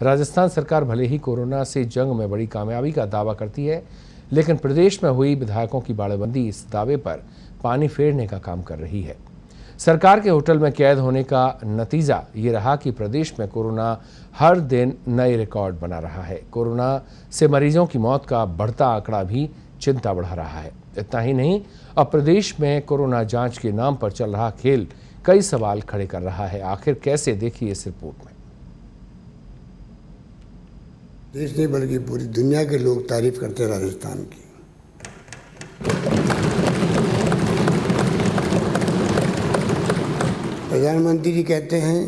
राजस्थान सरकार भले ही कोरोना से जंग में बड़ी कामयाबी का दावा करती है, लेकिन प्रदेश में हुई विधायकों की बाड़ेबंदी इस दावे पर पानी फेरने का काम कर रही है। सरकार के होटल में कैद होने का नतीजा ये रहा कि प्रदेश में कोरोना हर दिन नए रिकॉर्ड बना रहा है। कोरोना से मरीजों की मौत का बढ़ता आंकड़ा भी चिंता बढ़ा रहा है। इतना ही नहीं, अब प्रदेश में कोरोना जांच के नाम पर चल रहा खेल कई सवाल खड़े कर रहा है। आखिर कैसे, देखिए इस रिपोर्ट में। देश नहीं बल्कि पूरी दुनिया के लोग तारीफ करते हैं राजस्थान की। प्रधानमंत्री जी कहते हैं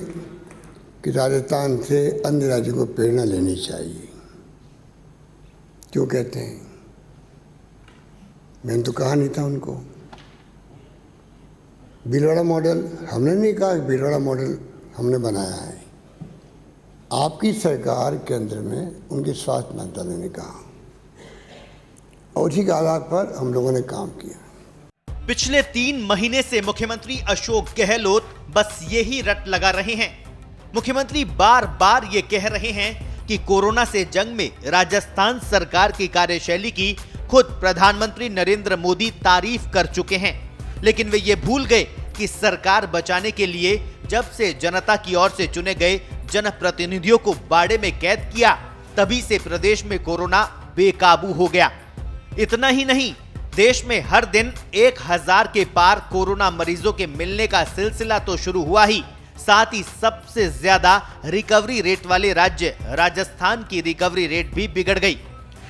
कि राजस्थान से अन्य राज्यों को प्रेरणा लेनी चाहिए। क्यों कहते हैं? मैंने तो कहा नहीं था उनको। भीलवाड़ा मॉडल हमने नहीं कहा, भीलवाड़ा मॉडल हमने बनाया है। आपकी सरकार केंद्र में उनके स्वास्थ्य मंत्रालय ने कहा और उसी के आधार पर हम लोगों ने काम किया। पिछले 3 महीने से मुख्यमंत्री अशोक गहलोत बस यही रट लगा रहे हैं। मुख्यमंत्री बार बार ये कह रहे हैं कि कोरोना से जंग में राजस्थान सरकार की कार्यशैली की खुद प्रधानमंत्री नरेंद्र मोदी तारीफ कर चुके हैं, लेकिन वे ये भूल गए कि सरकार बचाने के लिए जब से जनता की ओर से चुने गए जनप्रतिनिधियों को बाड़े में कैद किया, तभी से प्रदेश में कोरोना बेकाबू हो गया। इतना ही नहीं, देश में हर दिन 1000 के पार कोरोना मरीजों के मिलने का सिलसिला तो शुरू हुआ ही, साथ ही सबसे ज्यादा रिकवरी रेट वाले राज्य राजस्थान की रिकवरी रेट भी बिगड़ गई।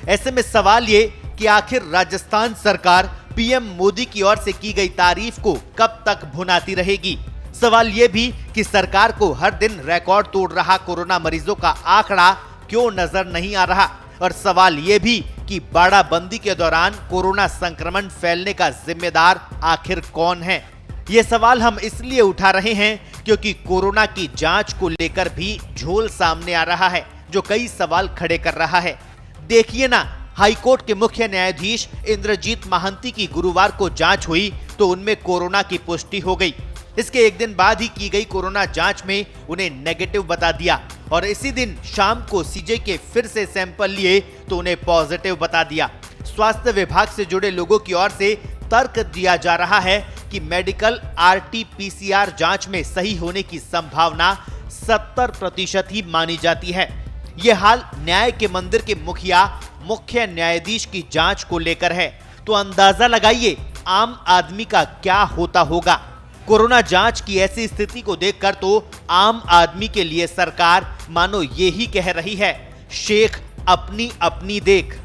ऐसे में सवाल ये कि आखिर राजस्थान सरकार पीएम मोदी की ओर से की गई तारीफ को कब तक भुनाती रहेगी। सवाल यह भी कि सरकार को हर दिन रिकॉर्ड तोड़ रहा कोरोना मरीजों का आंकड़ा क्यों नजर नहीं आ रहा, और सवाल यह भी कि बाड़ाबंदी के दौरान कोरोना संक्रमण फैलने का जिम्मेदार आखिर कौन है। ये सवाल हम इसलिए उठा रहे हैं क्योंकि कोरोना की जांच को लेकर भी झोल सामने आ रहा है, जो कई सवाल खड़े कर रहा है। देखिए ना, हाईकोर्ट के मुख्य न्यायाधीश इंद्रजीत महांती की गुरुवार को जांच हुई तो उनमें कोरोना की पुष्टि हो गई। इसके एक दिन बाद ही की गई कोरोना जांच में उन्हें नेगेटिव बता दिया और इसी दिन शाम को सीजे के फिर से सैंपल लिए तो उन्हें पॉजिटिव बता दिया। स्वास्थ्य विभाग से जुड़े लोगों की ओर से तर्क दिया जा रहा है कि मेडिकल RT-PCR जांच में सही होने की संभावना 70% ही मानी जाती है। यह हाल न्याय के मंदिर के मुखिया मुख्य न्यायाधीश की जांच को लेकर है, तो अंदाजा लगाइए आम आदमी का क्या होता होगा। कोरोना जांच की ऐसी स्थिति को देखकर तो आम आदमी के लिए सरकार मानो ये ही कह रही है, शेख अपनी अपनी देख।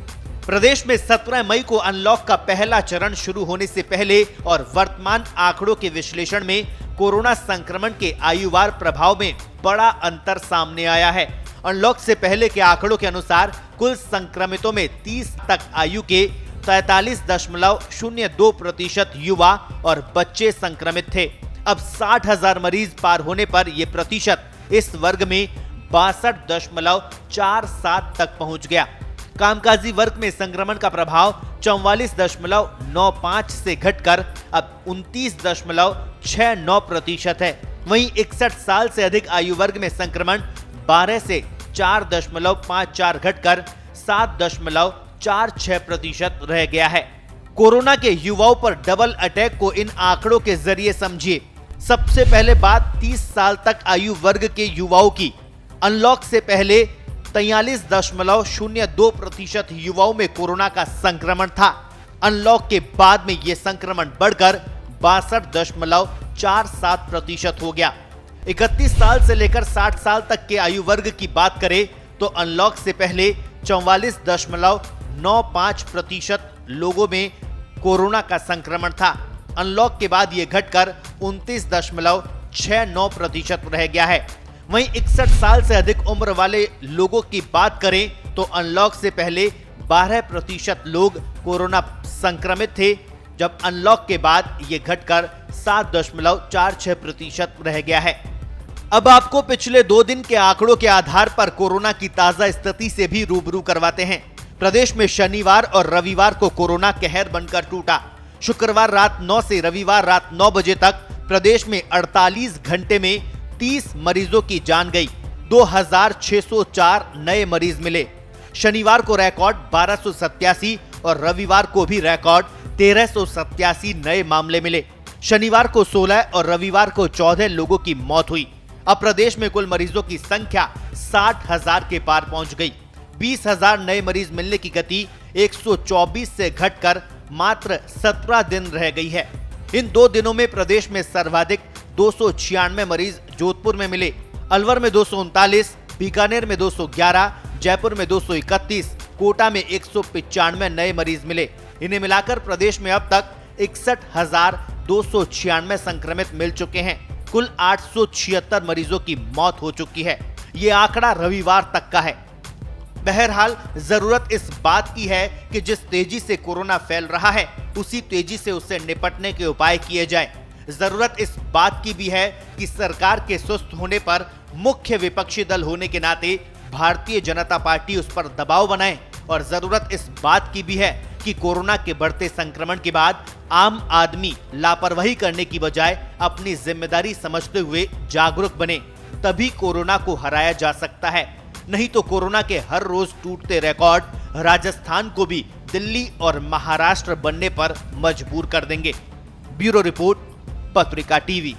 प्रदेश में 17 मई को अनलॉक का पहला चरण शुरू होने से पहले और वर्तमान आंकड़ों के विश्लेषण में कोरोना संक्रमण के आयुवार प्रभाव में बड़ा अंतर सामने आया है। अनलॉक से पहले के आंकड़ों के अनुसार कुल संक्रमितों में 30 तक आयु के 43.02% युवा और बच्चे संक्रमित थे। अब 60,000 मरीज पार होने पर यह प्रतिशत इस वर्ग में 62.47 तक पहुंच गया। कामकाजी वर्ग में संक्रमण का प्रभाव 44.95 से घटकर अब 29.69% है। वहीं 61 साल से अधिक आयु वर्ग में संक्रमण 12 से 4.54 घटकर 7.46% रह गया है। कोरोना के युवाओं पर डबल अटैक को इन आंकड़ों के जरिए समझिए। सबसे पहले बात 30 साल तक आयु वर्ग के युवाओं की। अनलॉक से पहले 43.02% युवाओं में कोरोना का संक्रमण था। अनलॉक के बाद में यह संक्रमण बढ़कर 62.47% हो गया। 31 साल से लेकर 60 साल तक के आयु वर्ग की बात करें तो अनलॉक से पहले 44.95% लोगों में कोरोना का संक्रमण था। अनलॉक के बाद यह घटकर 29.69% रह गया है। वहीं 61 साल से अधिक उम्र वाले लोगों की बात करें तो अनलॉक से पहले 12% लोग कोरोना संक्रमित थे, जब अनलॉक के बाद यह घटकर 7.46% रह गया है। अब आपको पिछले 2 दिन के आंकड़ों के आधार पर कोरोना की ताजा स्थिति से भी रूबरू करवाते हैं। प्रदेश में शनिवार और रविवार को कोरोना कहर बनकर टूटा। शुक्रवार रात 9 से रविवार रात 9 बजे तक प्रदेश में 48 घंटे में 30 मरीजों की जान गई। 2604 नए मरीज मिले। शनिवार को रिकॉर्ड 1287 और रविवार को भी रिकॉर्ड 1387 नए मामले मिले। शनिवार को 16 और रविवार को 14 लोगों की मौत हुई। अब प्रदेश में कुल मरीजों की संख्या 60,000 के पार पहुंच गई। 20,000 नए मरीज मिलने की गति 124 से घटकर मात्र 17 दिन रह गई है। इन 2 दिनों में प्रदेश में सर्वाधिक 296 मरीज जोधपुर में मिले। अलवर में 239, बीकानेर में 211, जयपुर में 231, कोटा में 195 नए मरीज मिले। इन्हें मिलाकर प्रदेश में अब तक 61,296 संक्रमित मिल चुके हैं। कुल 876 मरीजों की मौत हो चुकी है। ये आंकड़ा रविवार तक का है। बहरहाल जरूरत इस बात की है कि जिस तेजी से कोरोना फैल रहा है उसी तेजी से उससे निपटने के उपाय किए जाए। जरूरत इस बात की भी है कि सरकार के सुस्त होने पर मुख्य विपक्षी दल होने के नाते भारतीय जनता पार्टी उस पर दबाव बनाए और जरूरत इस बात की भी है कि कोरोना के बढ़ते संक्रमण के बाद आम आदमी लापरवाही करने की बजाय अपनी जिम्मेदारी समझते हुए जागरूक बने। तभी कोरोना को हराया जा सकता है। नहीं तो कोरोना के हर रोज टूटते रिकॉर्ड राजस्थान को भी दिल्ली और महाराष्ट्र बनने पर मजबूर कर देंगे। ब्यूरो रिपोर्ट, पत्रिका टीवी।